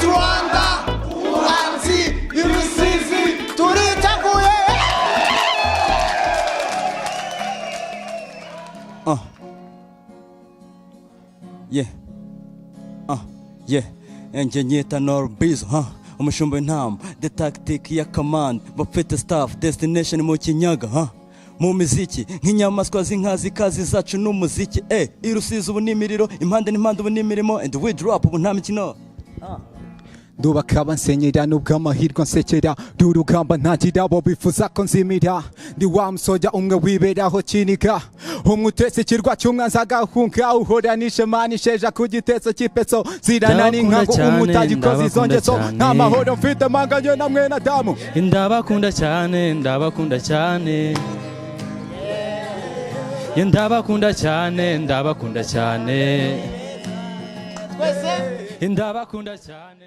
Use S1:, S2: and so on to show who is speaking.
S1: Rwanda ubuhanzi ibisizi turiteguye.
S2: Engineer Norbiz, umushumba w'intama, the tactic ya command, bafite staff, destination mu Kinyaga, mu miziki nk'inyamaswa z'inkazi kazi zacu n'umuziki, irusiza ubu n'imiriro, impande n'impande ubu n'imirimo, and we drop ubu nta mikino.
S3: Ndubaka abansenyera nubwo amahirwe nsekera durugamba ntagira abo bifuza ko nzimira ndi wa musoja umwe wiberaho kiniga umutese kirwa cy'umwanzi agahunga uhoranishe manisheja ku giteso cy'ipeso zirana n'inkango umutagikoze izongeso nta mahoro mfite manganye na mwene Adamu.
S4: Ndabakunda cyane ndabakunda cyane ndabakunda cyane ndabakunda cyane ndabakunda cyane.